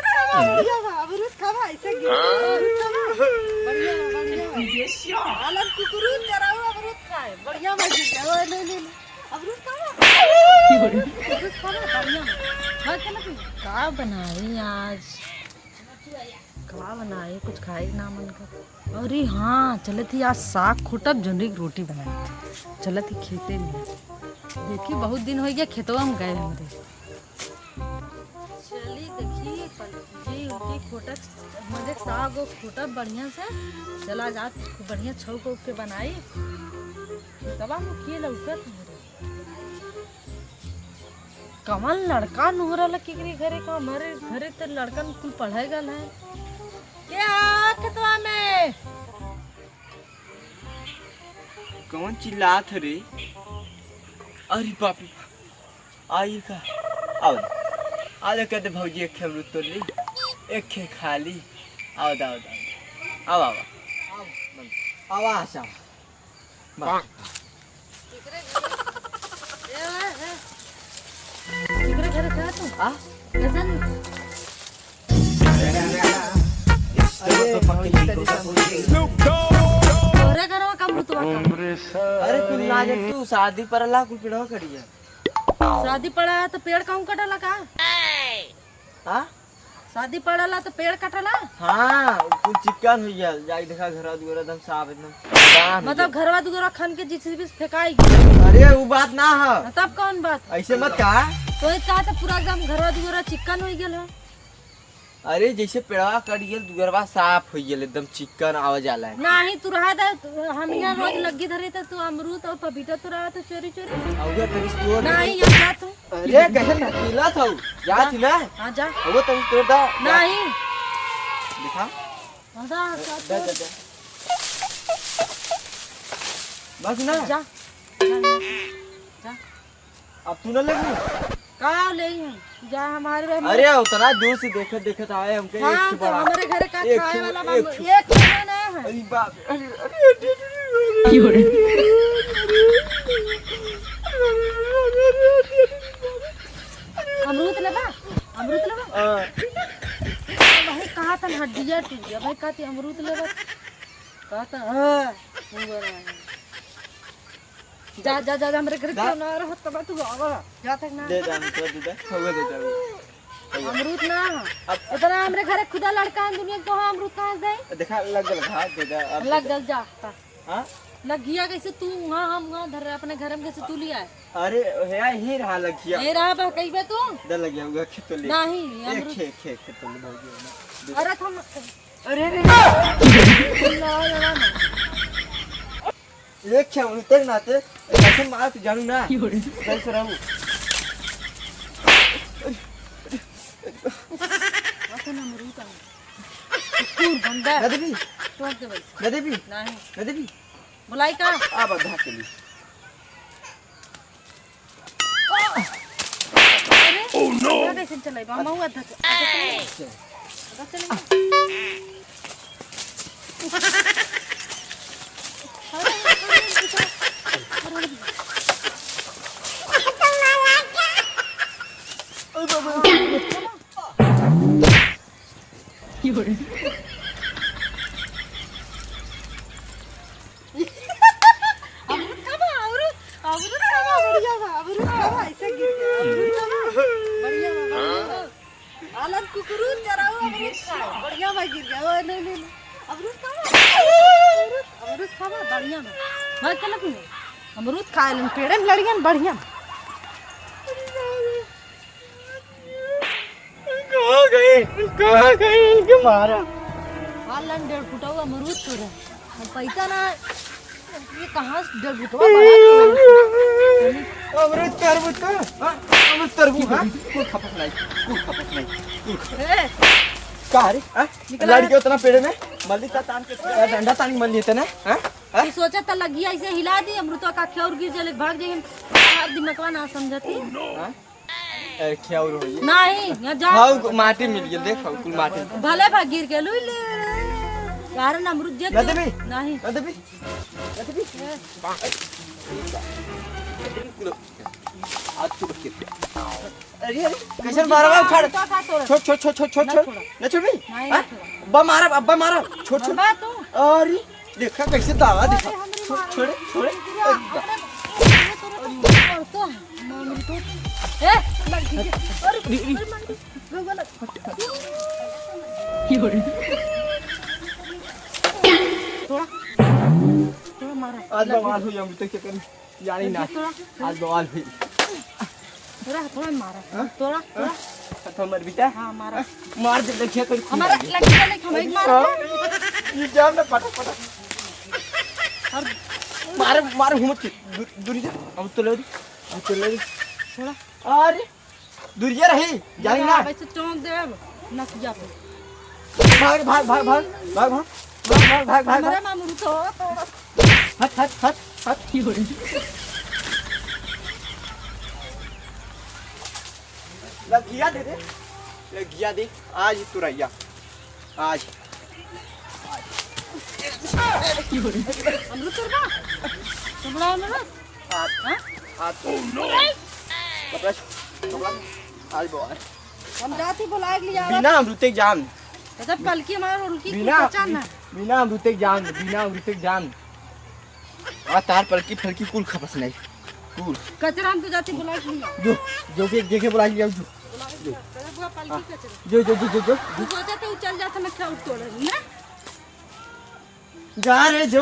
अमरूद खावा ऐसे बढ़िया आलम कुकुरूद जराओ अमरूद खाए बढ़िया मजे ले अमरूद खावा बढ़िया का बनाई आज का बनाई कुछ खाए ना मन का। अरे हाँ चले थी आज साग खोटब जोंडी की रोटी बनाई चले थी खेते में देखी बहुत दिन हो गया खेतवा में गए हमारे चली देखी जी उनकी खोटक मुझे साग और खोटब बढ़िया से चला जा बढ़िया छौक के बनाई तबा मुखिए लौकत कमल लड़का नोहरा केकरे घरे का हमारे घरे तो लड़कन कुल पढ़ाई गल है क्या खेतवा में कौन चिल्लात रे? अरे बाप रे आई का आओ आज कहते भौजी एक खे अमरूद तोड़ ली एक खे खा ली आओ दाओ आओ आओ आओ आशा केकरे घरे था तू आ कैसन तोरे घरवा का अमरूद का अरे कुल ना जब तू शादी पर अल्लाह कुल पिड़ो करिए शादी पड़ा तो पेड़ कहूं कटला का हां शादी पड़ला तो पेड़ कटला हां कुल चिकन हो गया जाई देखा घरवा दुगरा एकदम साफ एकदम मतलब घरवा दुगरा खन के जिस भी फेकाई अरे वो बात ना है तब कौन बात ऐसे मत कहा तो का तो पूरा एकदम घरवा दुगरा चिकन हो गेल है। अरे जैसे पेड़वा कट गेल दुगरवा साफ हो गेल एकदम चिकन आवाज आला है नहीं तू रहा था हम यहाँ रोज लगी धरे थे तू अमरूद और पपीता तो रहा था चोरी चोरी औगे तनी तोड़ नहीं यहाँ जा तू अरे कैसे नकीला था जा थी ना हाँ जा वो तनी तोड़ दा नहीं दिखा आजा दे दे दे बस ना जा अब तू ना लगी का ले जा हमारे अरे उतना दूर से देखत देखत आए हमके हाँ, एक से बड़ा हमारे घर का एक खाए से- वाला एक बाबू से- एक खाना नहीं है अरे बाप अरे अरे अमरूद लेबा भाई कहा था हड्डियाँ टूट गया भाई कहती अमरूद लेबा कहा था जा जा जा हमरे घर क्यों ना रहो तब तू आवा जा तक ना दे दे हमको दे दे होगा दे दे अमरूद ना इतना हमरे घरे खुदा लड़का है दुनिया को अमरूद कहाँ से देखा लग गल हाथ दे दे अब लग गल जा हां लग गया कैसे तू वहाँ हम वहाँ धर रहे अपने घर में कैसे तू लिया है अरे है ही रहा लग गया ये रहा बा कहीं पे तू दे लग गया होगा खेत ले नहीं एक अमरूद खे तो ले भाई अरे तुम अरे रे लड़ा लड़ा ना एक खे उल्टे नाते ऐसे मार तू जानू ना कैसे रहूं अपन अमरूद आ तू बंदा ना देवी तोड़ दे भाई ना देवी नहीं ना देवी बुलाई का आ बधा के लिए ओह नो कैसे चलाई बा महुआ धक आलम कुकुरूद जराओ अमरूद खाओ बढ़िया भाई गिर गया ओए ले ले अमरूद खाओ अमरूद खाओ बढ़िया में भाई चल तू अमरूद खा ले पेड़े में लड़ियन बढ़िया कहाँ गई इनके मारा आलन 1.5 फुट अमरूद तो रहा हम पैसा ना ये कहाँ से 1.5 फुट बड़ा अमरूद तरबूज तो अमरूद तरबूज हां कुछ खपत नहीं ए का रे लड़की उतना पेड़ में मल्ली का तान के डंडा तानी मल्ली थे ना हां तू सोचा त लगी ऐसे हिला दी अमरूद का खे और गिर जाले भाग जाए यार दिमागवा ना समझती हां क्या और होई नहीं यहाँ जा हां माटी मिल गेल देख कुल माटी भले भाग गिर के लुई ले कारण अमरुद जे ना देबी नहीं ना देबी आज तू बच्चे अरे कैसे मारा उखाड़ तो का तोड़ छोड़ छोड़ छोड़ छोड़ छोड़ ना छोड़ छोड़ा। ना छोड़ भी नहीं ना छोड़ा। अब्बा मारा छोड़ छोड़ बा तू अरे देखा कैसे दावा देखा हमरे छोड़ मारा। छोड़े छोड़े तो मामू तो ए लग गई अरे थोड़ा थोड़ा मारा आज बवाल हुई हम तो क्या करें जानी ना आज बवाल हुई थोड़ा मारा थोड़ा तो मर बेटा हाँ मारा मार दे देखिए कोई हमारा लग गया नहीं हमें मारा ये जान ना पटा पटा और मार घूमत के दूरी जा अब तो ले थोड़ा अरे दूरिया रही जानी ना वैसे चौंक दे ना किया पे भाग भाग भाग भाग भाग भाग भाग भाग भाग हमारा मामू तो हट हट हट हट की हो रही लगिया दे आज तू रहिया आज अमरुद तोड़ना तुमड़ा अमरुद आज तो आज बवाल हम जाती बुला के लिया बिना अमृत जान तब पलकी हमारा उनकी बिना पहचान बिना अमृत जान आ तार पलकी फलकी कुल खपस नहीं कुल कचरा हम तो जाती बुला के लिया जो के देखे बुला लिया पलकी कचरा जो तू सोचा तो चल जाता मैं क्या तोड़ रही ना जा रे जो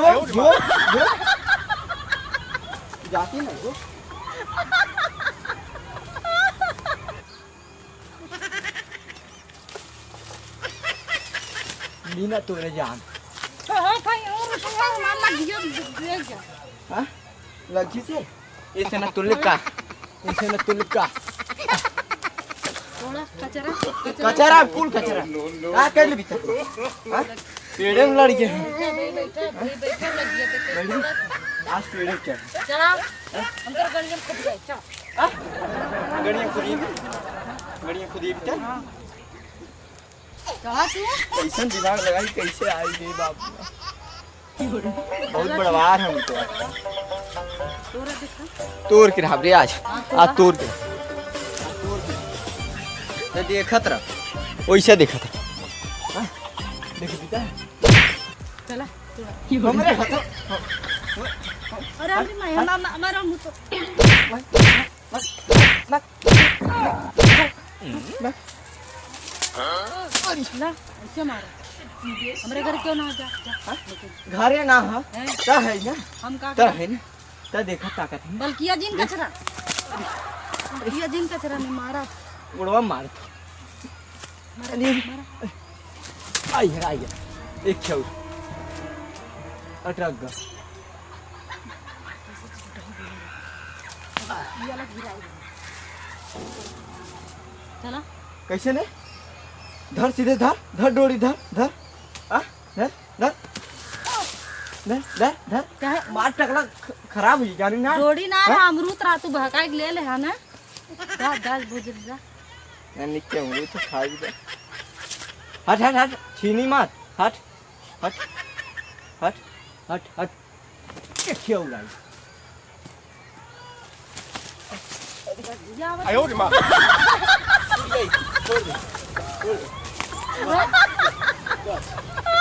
जाती ना जो बिना तोरे जान हां भाई और तो मार लग गया देख जा हां लगी से ऐसे ना तुलका थोड़ा कचरा कचरा कुल कचरा आ कर ले भीतर हां पेड़े में लड़ गए बैठा लग गया देख आज पेड़े चढ़ चला अंदर गलियां खुद गए चल गड़ियां खुदी भीतर कहा तू कैसन दिमाग लगाई कैसे आई रे बाप बहुत बड़वार हम तो तोरा देखा तोड़ के रहा रे आज तोड़ के तो देखत रह वैसे देखत रह देख बेटा चला हमरे हाथ अरे अभी मैं हमारा मुंह तो ना ऐसे मारा हमारे घर क्यों ना आ जा घरे ना हा ता है ना हम का ता है ना ता देखा ताकत है बल्किया जिन कचरा ने मारा उड़वा मार अरे आई एक खेल अटक गया चला कैसे ने धर सीधे धर डोरी धर क्या मार टकला खराब हुई जानी ना रोड़ी ना है अमरूद रा तू भगा के ले ले है ना जा दास बुझ जा यानी क्या हुई तो खा भी दे हट छीनी मत हट क्या उड़ाई आयो रे मां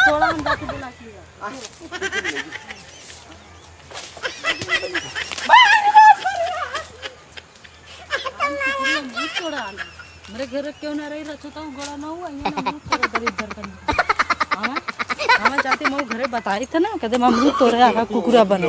थोड़ा हम जाके बुला के लिया मेरे घर क्यों ना रही रचता हूँ गोड़ा ना हुआ हमें जाते मैं घरे बताई थे ना कहते अमरूद तोड़े कुकुरा बना